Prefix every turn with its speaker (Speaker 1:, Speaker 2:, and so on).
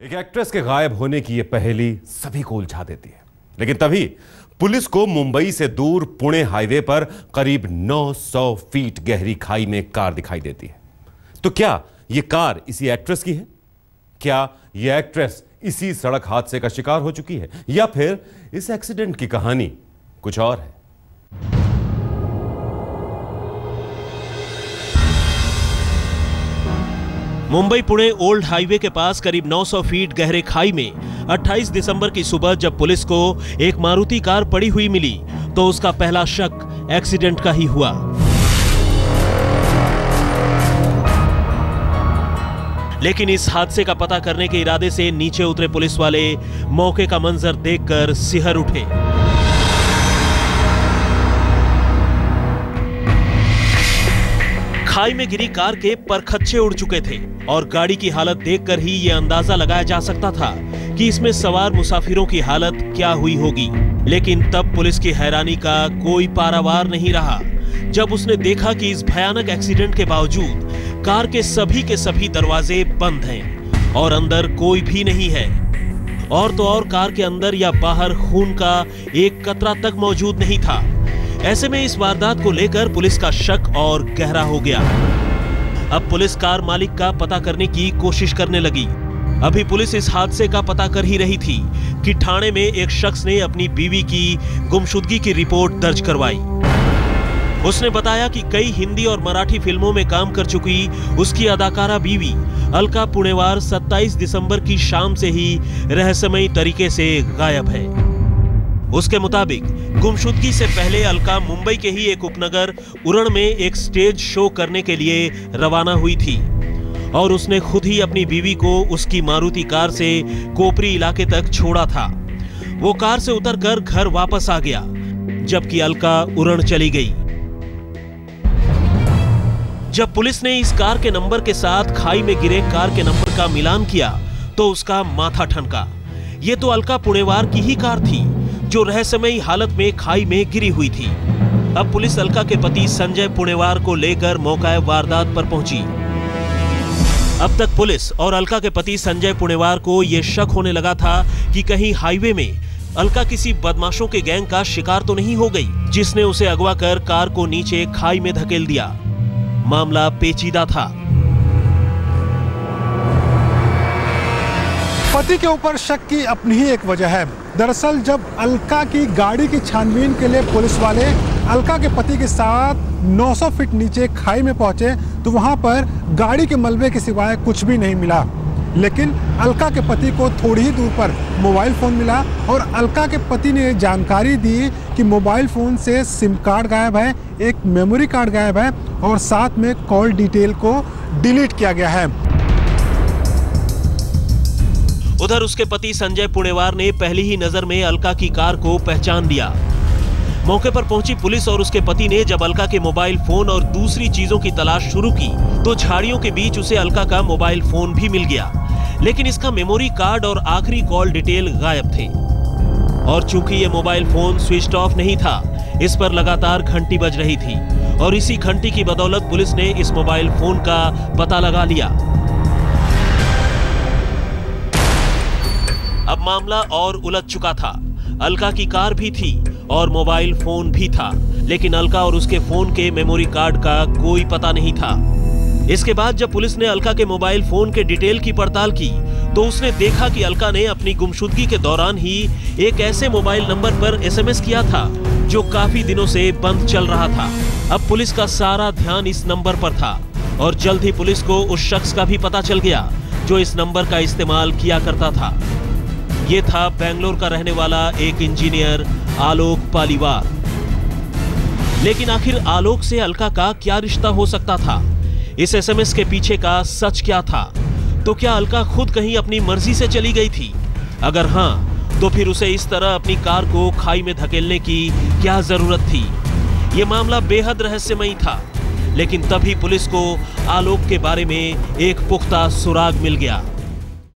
Speaker 1: एक एक्ट्रेस के गायब होने की यह पहेली सभी को उलझा देती है, लेकिन तभी पुलिस को मुंबई से दूर पुणे हाईवे पर करीब 900 फीट गहरी खाई में एक कार दिखाई देती है। तो क्या यह कार इसी एक्ट्रेस की है? क्या यह एक्ट्रेस इसी सड़क हादसे का शिकार हो चुकी है, या फिर इस एक्सीडेंट की कहानी कुछ और है?
Speaker 2: मुंबई पुणे ओल्ड हाईवे के पास करीब 900 फीट गहरे खाई में 28 दिसंबर की सुबह जब पुलिस को एक मारुति कार पड़ी हुई मिली तो उसका पहला शक एक्सीडेंट का ही हुआ। लेकिन इस हादसे का पता करने के इरादे से नीचे उतरे पुलिस वाले मौके का मंजर देखकर सिहर उठे। खाई में गिरी कार के परखच्चे उड़ चुके थे और गाड़ी की हालत देखकर ही यह अंदाजा लगाया जा सकता था कि इसमें सवार मुसाफिरों की हालत क्या हुई होगी। लेकिन तब पुलिस की हैरानी का कोई पारावार नहीं रहा जब उसने देखा कि इस भयानक एक्सीडेंट के बावजूद कार के सभी दरवाजे बंद हैं और अंदर कोई भी नहीं है। और तो और कार के अंदर या बाहर खून का एक कतरा तक मौजूद नहीं था। ऐसे में इस वारदात को लेकर पुलिस का शक और गहरा हो गया। अब पुलिस कार मालिक का पता करने की कोशिश करने लगी। अभी पुलिस इस हादसे का पता कर ही रही थी कि थाने में एक शख्स ने अपनी बीवी की गुमशुदगी की रिपोर्ट दर्ज करवाई। उसने बताया कि कई हिंदी और मराठी फिल्मों में काम कर चुकी उसकी अदाकारा बीवी अलका पुणेवार 27 दिसंबर की शाम से ही रहस्यमयी तरीके से गायब है। उसके मुताबिक गुमशुदगी से पहले अलका मुंबई के ही एक उपनगर उरण में एक स्टेज शो करने के लिए रवाना हुई थी और उसने खुद ही अपनी बीवी को उसकी मारुति कार से कोपरी इलाके तक छोड़ा था। वो कार से उतरकर घर वापस आ गया जबकि अलका उरण चली गई। जब पुलिस ने इस कार के नंबर के साथ खाई में गिरे कार के नंबर का मिलान किया तो उसका माथा ठनका। ये तो अलका पुणेवार की ही कार थी जो रहस्यमयी हालत में खाई में गिरी हुई थी। अब पुलिस अलका के पति संजय पुणेवार को लेकर मौका वारदात पर पहुंची। अब तक पुलिस और अलका के पति संजय पुणेवार को यह शक होने लगा था कि कहीं हाईवे में अलका किसी बदमाशों के गैंग का शिकार तो नहीं हो गई जिसने उसे अगवा कर कार को नीचे खाई में धकेल दिया। मामला पेचीदा था।
Speaker 3: पति के ऊपर शक की अपनी ही एक वजह है। दरअसल जब अलका की गाड़ी की छानबीन के लिए पुलिस वाले अलका के पति के साथ 900 फीट नीचे खाई में पहुंचे तो वहां पर गाड़ी के मलबे के सिवाय कुछ भी नहीं मिला। लेकिन अलका के पति को थोड़ी ही दूर पर मोबाइल फोन मिला और अलका के पति ने जानकारी दी कि मोबाइल फोन से सिम कार्ड गायब है, एक मेमोरी कार्ड गायब है और साथ में कॉल डिटेल को डिलीट किया गया है।
Speaker 2: उधर उसके पति संजय पुणेवार ने पहली ही नजर में अलका की कार को पहचान लिया। मौके पर पहुंची पुलिस और उसके पति ने जब अलका के मोबाइल फोन और दूसरी चीजों की तलाश शुरू की तो झाड़ियों के बीच उसे अलका का मोबाइल फोन भी मिल गया, लेकिन इसका मेमोरी कार्ड और आखिरी कॉल डिटेल गायब थे। और चूंकि ये मोबाइल फोन स्विच ऑफ नहीं था, इस पर लगातार घंटी बज रही थी और इसी घंटी की बदौलत पुलिस ने इस मोबाइल फोन का पता लगा लिया। अब मामला और उलझ चुका था। अलका की कार भी थी और मोबाइल फोन भी था, लेकिन अलका और उसके फोन के मेमोरी कार्ड का कोई पता नहीं था। इसके बाद जब पुलिस ने अलका के मोबाइल फोन के डिटेल की पड़ताल की तो उसने देखा कि अलका ने अपनी गुमशुदगी के दौरान ही एक ऐसे मोबाइल नंबर पर एसएमएस किया था जो काफी दिनों से बंद चल रहा था। अब पुलिस का सारा ध्यान इस नंबर पर था और जल्द ही पुलिस को उस शख्स का भी पता चल गया जो इस नंबर का इस्तेमाल किया करता था। ये था बेंगलोर का रहने वाला एक इंजीनियर आलोक पालीवार। लेकिन आखिर आलोक से अलका का क्या रिश्ता हो सकता था? इस एसएमएस के पीछे का सच क्या था? तो क्या अलका खुद कहीं अपनी मर्जी से चली गई थी? अगर हां, तो फिर उसे इस तरह अपनी कार को खाई में धकेलने की क्या जरूरत थी? यह मामला बेहद रहस्यमयी था, लेकिन तभी पुलिस को आलोक के बारे में एक पुख्ता सुराग मिल गया।